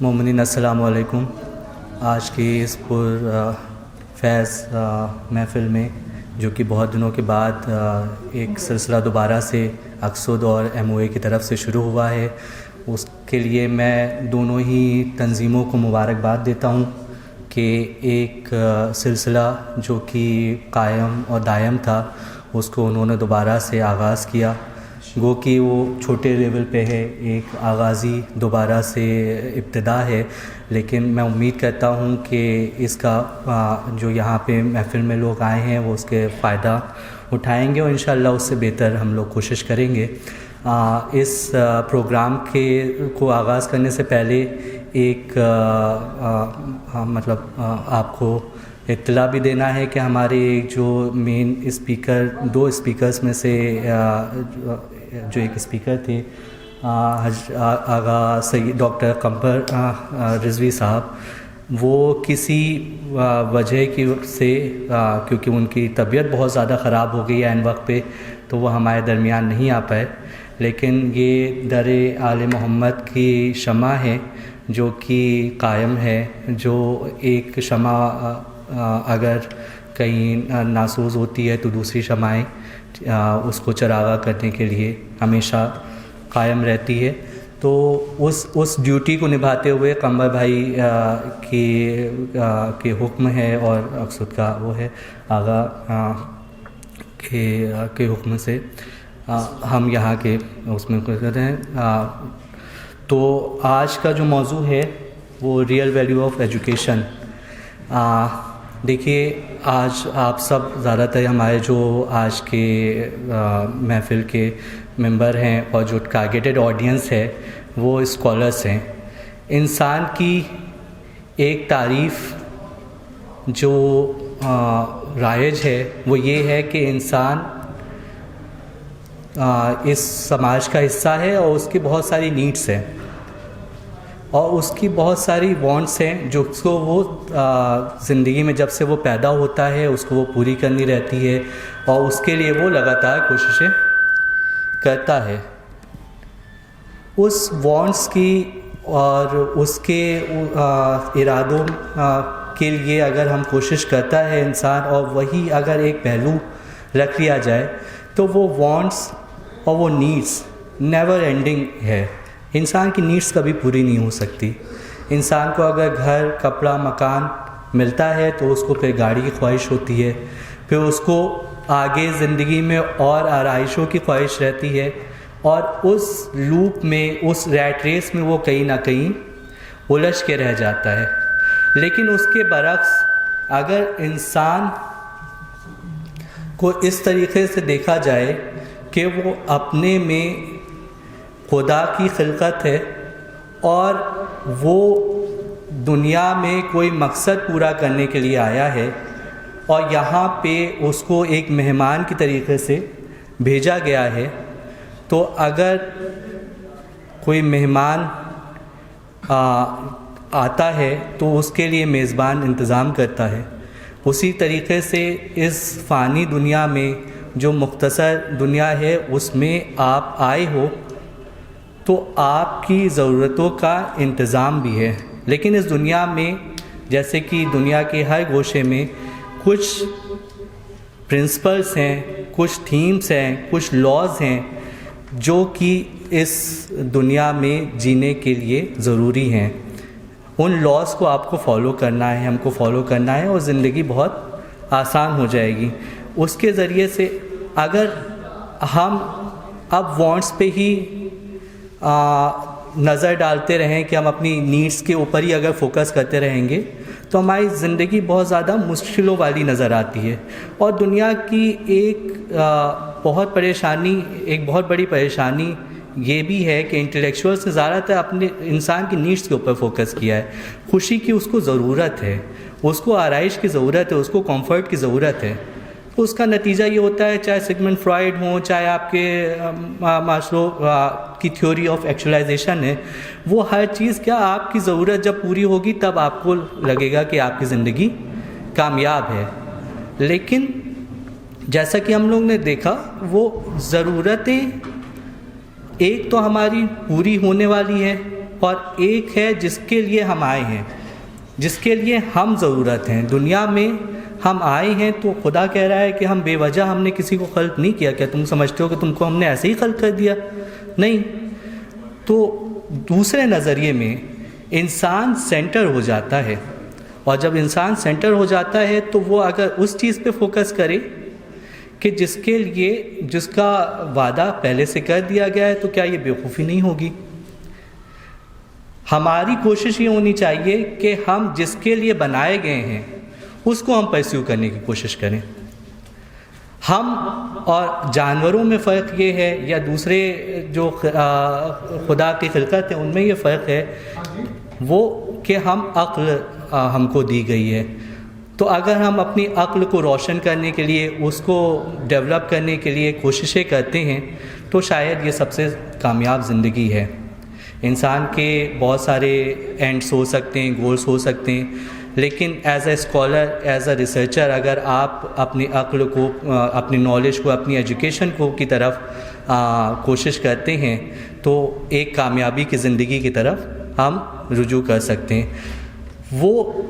مومنین السلام علیکم. آج کی اس فیض محفل میں جو کہ بہت دنوں کے بعد ایک سلسلہ دوبارہ سے اقصد اور MOA کی طرف سے شروع ہوا ہے، اس کے لیے میں دونوں ہی تنظیموں کو مبارکباد دیتا ہوں کہ ایک سلسلہ جو کہ قائم اور دائم تھا اس کو انہوں نے دوبارہ سے آغاز کیا. گو کہ وہ چھوٹے لیول پہ ہے، ایک آغازی دوبارہ سے ابتدا ہے، لیکن میں امید کرتا ہوں کہ اس کا جو یہاں پہ محفل میں لوگ آئے ہیں وہ اس کے فائدہ اٹھائیں گے اور انشاءاللہ اس سے بہتر ہم لوگ کوشش کریں گے. اس پروگرام کو آغاز کرنے سے پہلے ایک آپ کو اطلاع بھی دینا ہے کہ ہمارے جو مین اسپیکر، دو اسپیکرز میں سے جو ایک اسپیکر تھے آغا سید ڈاکٹر قمر رضوی صاحب، وہ کسی وجہ کی سے کیونکہ ان کی طبیعت بہت زیادہ خراب ہو گئی ہے عین وقت پہ، تو وہ ہمارے درمیان نہیں آ پائے. لیکن یہ در آل محمد کی شمع ہے جو کہ قائم ہے، جو ایک شمع اگر کہیں ناسوز ہوتی ہے تو دوسری شمعیں اس کو چراغاں کرنے کے لیے ہمیشہ قائم رہتی ہے. تو اس ڈیوٹی کو نبھاتے ہوئے قمر بھائی کے حکم ہے اور اقصد کا وہ ہے آغا کے حکم سے ہم یہاں کے اس میں کرتے ہیں. تو آج کا جو موضوع ہے وہ ریئل ویلیو آف ایجوکیشن. دیکھیے، آج آپ سب زیادہ تر ہمارے جو آج کے محفل کے ممبر ہیں اور جو ٹارگیٹڈ آڈینس ہے وہ اسکالرس ہیں. انسان کی ایک تعریف جو رائج ہے وہ یہ ہے کہ انسان اس سماج کا حصہ ہے اور اس کی بہت ساری نیڈس ہیں اور اس کی بہت ساری وانٹس ہیں جو اس کو وہ زندگی میں جب سے وہ پیدا ہوتا ہے اس کو وہ پوری کرنی رہتی ہے اور اس کے لیے وہ لگاتار کوششیں کرتا ہے. اس وانٹس کی اور اس کے ارادوں کے لیے اگر ہم کوشش کرتا ہے انسان اور وہی اگر ایک پہلو رکھ لیا جائے تو وہ وانٹس اور وہ نیڈس نیور اینڈنگ ہے. انسان کی نیڈس کبھی پوری نہیں ہو سکتی. انسان کو اگر گھر، کپڑا، مکان ملتا ہے تو اس کو پھر گاڑی کی خواہش ہوتی ہے، پھر اس کو آگے زندگی میں اور آرائشوں کی خواہش رہتی ہے اور اس لوپ میں، اس ریٹ ریس میں وہ کہیں نہ کہیں الجھ کے رہ جاتا ہے. لیکن اس کے برعکس اگر انسان کو اس طریقے سے دیکھا جائے کہ وہ اپنے میں خدا کی خلقت ہے اور وہ دنیا میں کوئی مقصد پورا کرنے کے لیے آیا ہے اور یہاں پہ اس کو ایک مہمان کی طریقے سے بھیجا گیا ہے، تو اگر کوئی مہمان آتا ہے تو اس کے لیے میزبان انتظام کرتا ہے. اسی طریقے سے اس فانی دنیا میں جو مختصر دنیا ہے اس میں آپ آئے ہو تو آپ کی ضرورتوں کا انتظام بھی ہے. لیکن اس دنیا میں جیسے کہ دنیا کے ہر گوشے میں کچھ پرنسپلس ہیں، کچھ تھیمس ہیں، کچھ لاز ہیں جو کہ اس دنیا میں جینے کے لیے ضروری ہیں. ان لاز کو آپ کو فالو کرنا ہے، ہم کو فالو کرنا ہے اور زندگی بہت آسان ہو جائے گی. اس کے ذریعے سے اگر ہم اب وانٹس پہ ہی نظر ڈالتے رہیں کہ ہم اپنی نیڈس کے اوپر ہی اگر فوکس کرتے رہیں گے تو ہماری زندگی بہت زیادہ مشکلوں والی نظر آتی ہے. اور دنیا کی ایک بہت بڑی پریشانی یہ بھی ہے کہ انٹلیکچوئلس نے زیادہ تر اپنے انسان کی نیڈس کے اوپر فوکس کیا ہے. خوشی کی اس کو ضرورت ہے، اس کو آرائش کی ضرورت ہے، اس کو کمفرٹ کی ضرورت ہے. تو اس کا نتیجہ یہ ہوتا ہے، چاہے سگمنڈ فرائڈ ہوں، چاہے آپ کے ماسلو کی تھیوری آف ایکچولائزیشن ہے، وہ ہر چیز کیا آپ کی ضرورت جب پوری ہوگی تب آپ کو لگے گا کہ آپ کی زندگی کامیاب ہے. لیکن جیسا کہ ہم لوگ نے دیکھا وہ ضرورتیں ایک تو ہماری پوری ہونے والی ہے اور ایک ہے جس کے لیے ہم آئے ہیں، جس کے لیے ہم ضرورت ہیں. دنیا میں ہم آئے ہیں تو خدا کہہ رہا ہے کہ ہم بے وجہ ہم نے کسی کو خلق نہیں کیا. کیا تم سمجھتے ہو کہ تم کو ہم نے ایسے ہی خلق کر دیا؟ نہیں. تو دوسرے نظریے میں انسان سینٹر ہو جاتا ہے، اور جب انسان سینٹر ہو جاتا ہے تو وہ اگر اس چیز پہ فوکس کرے کہ جس کے لیے جس کا وعدہ پہلے سے کر دیا گیا ہے، تو کیا یہ بیوقوفی نہیں ہوگی؟ ہماری کوشش یہ ہونی چاہیے کہ ہم جس کے لیے بنائے گئے ہیں اس کو ہم پرسیو کرنے کی کوشش کریں. ہم اور جانوروں میں فرق یہ ہے، یا دوسرے جو خدا کی خلقت ہے ان میں یہ فرق ہے وہ کہ ہم عقل ہم کو دی گئی ہے. تو اگر ہم اپنی عقل کو روشن کرنے کے لیے، اس کو ڈیولپ کرنے کے لیے کوششیں کرتے ہیں تو شاید یہ سب سے کامیاب زندگی ہے. انسان کے بہت سارے اینڈس ہو سکتے ہیں، گولز ہو سکتے ہیں، لیکن as a scholar, as a researcher اگر آپ اپنی عقل کو، اپنی نالج کو، اپنی ایجوکیشن کو کی طرف کوشش کرتے ہیں تو ایک کامیابی کی زندگی کی طرف ہم رجوع کر سکتے ہیں. وہ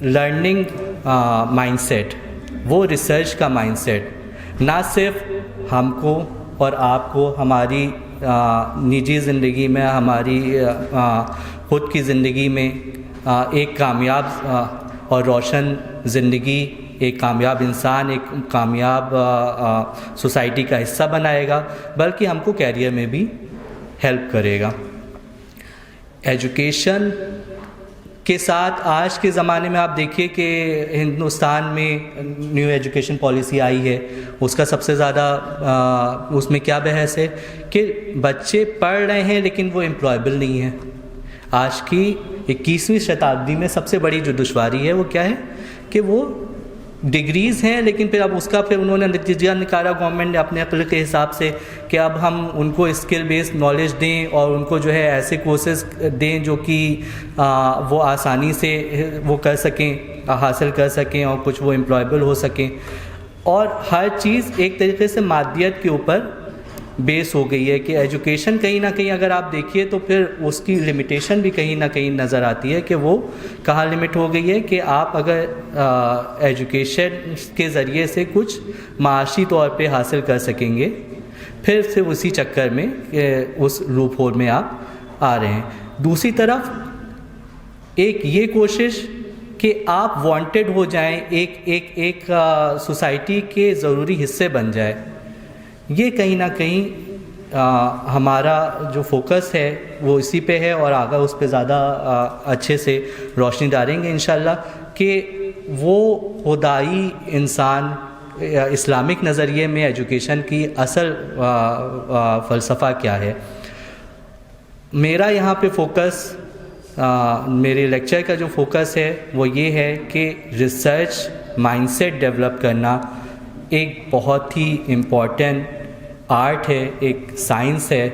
لرننگ مائنڈ سیٹ، وہ ریسرچ کا مائنڈ سیٹ نہ صرف ہم کو اور آپ کو ہماری نجی زندگی میں، ہماری خود کی زندگی میں ایک کامیاب اور روشن زندگی، ایک کامیاب انسان، ایک کامیاب سوسائٹی کا حصہ بنائے گا، بلکہ ہم کو کیریئر میں بھی ہیلپ کرے گا. ایجوکیشن کے ساتھ آج کے زمانے میں آپ دیکھیے کہ ہندوستان میں نیو ایجوکیشن پالیسی آئی ہے. اس کا سب سے زیادہ اس میں کیا بحث ہے کہ بچے پڑھ رہے ہیں لیکن وہ امپلائیبل نہیں ہیں. آج کی 21ویں شتابدی میں سب سے بڑی جو دشواری ہے وہ کیا ہے کہ وہ ڈگریز ہیں، لیکن پھر اب اس کا پھر انہوں نے نتیجہ نکالا گورنمنٹ نے اپنے عقل کے حساب سے کہ اب ہم ان کو اسکل بیسڈ نالج دیں اور ان کو جو ہے ایسے کورسز دیں جو کہ وہ آسانی سے وہ کر سکیں، حاصل کر سکیں، اور کچھ وہ امپلائیبل ہو سکیں. اور ہر چیز ایک طریقے سے مادیت کے اوپر بیس ہو گئی ہے کہ ایجوکیشن کہیں نہ کہیں اگر آپ دیکھیے تو پھر اس کی لمیٹیشن بھی کہیں نہ کہیں نظر آتی ہے کہ وہ کہاں لمٹ ہو گئی ہے کہ آپ اگر ایجوکیشن کے ذریعے سے کچھ معاشی طور پہ حاصل کر سکیں گے، پھر سے اسی چکر میں اس لوپ ہول میں آپ آ رہے ہیں. دوسری طرف ایک یہ کوشش کہ آپ وانٹیڈ ہو جائیں، ایک سوسائٹی کے ضروری حصے بن جائے، یہ کہیں نہ کہیں ہمارا جو فوکس ہے وہ اسی پہ ہے، اور آگے اس پہ زیادہ اچھے سے روشنی ڈالیں گے انشاءاللہ کہ وہ خدائی انسان اسلامک نظریے میں ایجوکیشن کی اصل فلسفہ کیا ہے. میرا یہاں پہ فوکس، میرے لیکچر کا جو فوکس ہے وہ یہ ہے کہ ریسرچ مائنڈ سیٹ ڈیولپ کرنا ایک بہت ہی امپورٹنٹ آرٹ ہے، ایک سائنس ہے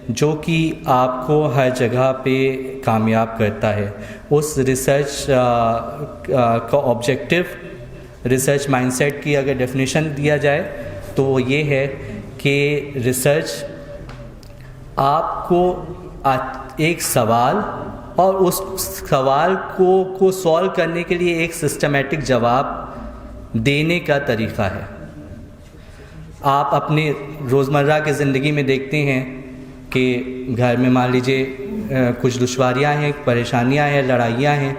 جو کہ آپ کو ہر جگہ پہ کامیاب کرتا ہے. اس ریسرچ کا آبجیکٹو، ریسرچ مائنڈ سیٹ کی اگر ڈیفینیشن دیا جائے تو وہ یہ ہے کہ ریسرچ آپ کو ایک سوال اور اس سوال کو سولو کرنے کے لیے ایک سسٹمیٹک جواب دینے کا طریقہ ہے. آپ اپنے روزمرہ کی زندگی میں دیکھتے ہیں کہ گھر میں مان لیجیے کچھ دشواریاں ہیں، پریشانیاں ہیں، لڑائیاں ہیں،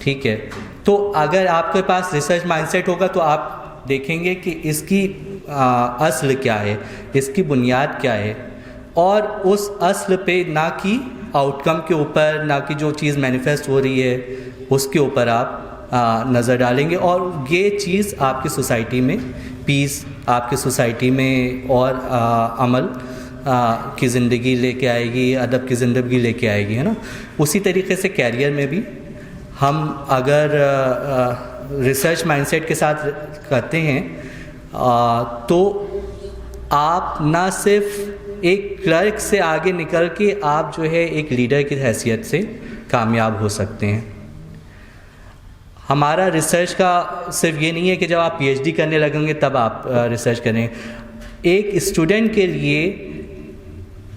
ٹھیک ہے. تو اگر آپ کے پاس ریسرچ مائنڈ سیٹ ہوگا تو آپ دیکھیں گے کہ اس کی اصل کیا ہے، اس کی بنیاد کیا ہے، اور اس اصل پہ نہ کہ آؤٹ کم کے اوپر، نہ کہ جو چیز مینیفیسٹ ہو رہی ہے اس کے اوپر آپ نظر ڈالیں گے، اور یہ چیز آپ کی سوسائٹی میں پیس، آپ کی سوسائٹی میں اور عمل کی زندگی لے کے آئے گی، ادب کی زندگی لے کے آئے گی، ہے نا. اسی طریقے سے کیریئر میں بھی ہم اگر ریسرچ مائنڈ سیٹ کے ساتھ کرتے ہیں تو آپ نہ صرف ایک کلرک سے آگے نکل کے آپ جو ہے ایک لیڈر کی حیثیت سے کامیاب ہو سکتے ہیں. ہمارا ریسرچ کا صرف یہ نہیں ہے کہ جب آپ پی ایچ ڈی کرنے لگیں گے تب آپ ریسرچ کریں. ایک اسٹوڈنٹ کے لیے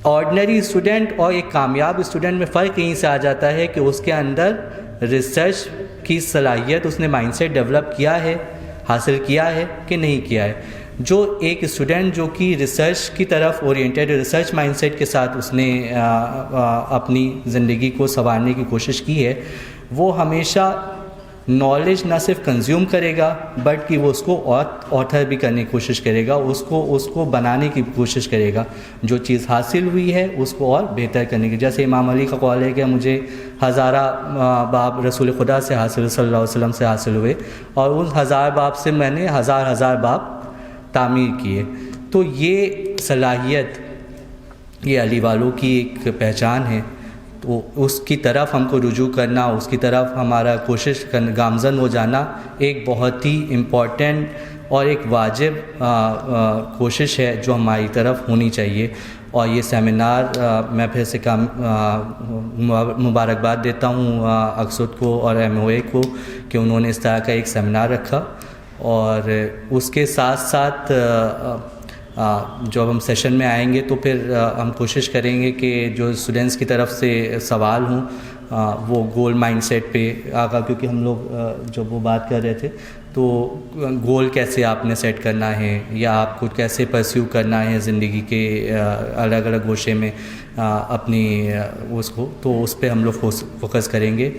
آرڈنری اسٹوڈنٹ اور ایک کامیاب اسٹوڈنٹ میں فرق یہیں سے آ جاتا ہے کہ اس کے اندر ریسرچ کی صلاحیت اس نے مائنڈ سیٹ ڈیولپ کیا ہے، حاصل کیا ہے کہ نہیں کیا ہے. جو ایک اسٹوڈنٹ جو کہ ریسرچ کی طرف اورینٹیڈ، ریسرچ مائنڈ سیٹ کے ساتھ اس نے اپنی زندگی کو سنوارنے کی کوشش کی ہے، وہ ہمیشہ نالج نہ صرف کنزیوم کرے گا بٹ کہ وہ اس کو آتھر بھی کرنے کی کوشش کرے گا، اس کو بنانے کی کوشش کرے گا. جو چیز حاصل ہوئی ہے اس کو اور بہتر کرنے کی. جیسے امام علی کا قول ہے کہ مجھے ہزارہ باب رسول خدا سے حاصل، صلی اللہ علیہ وسلم سے حاصل ہوئے، اور ان 1000 باب سے میں نے ہزار باب تعمیر کیے. تو یہ صلاحیت یہ علی والوں کی ایک پہچان ہے. تو اس کی طرف ہم کو رجوع کرنا، اس کی طرف ہمارا کوشش گامزن ہو جانا ایک بہت ہی امپورٹنٹ اور ایک واجب کوشش ہے جو ہماری طرف ہونی چاہیے. اور یہ سیمینار میں پھر سے مبارکباد دیتا ہوں اقصد کو اور MOA کو کہ انہوں نے اس طرح کا ایک سیمینار رکھا. اور اس کے ساتھ ساتھ جب ہم سیشن میں آئیں گے تو پھر ہم کوشش کریں گے کہ جو اسٹوڈنٹس کی طرف سے سوال ہوں وہ گول مائنڈ سیٹ پہ آگا، کیونکہ ہم لوگ جب وہ بات کر رہے تھے تو گول کیسے آپ نے سیٹ کرنا ہے یا آپ کو کیسے پرسیو کرنا ہے زندگی کے الگ الگ گوشے میں اپنی اس کو، تو اس پہ ہم لوگ فوکس کریں گے.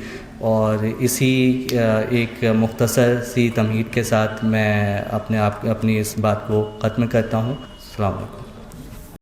اور اسی ایک مختصر سی تمہید کے ساتھ میں اپنی اس بات کو ختم کرتا ہوں. السلام علیکم.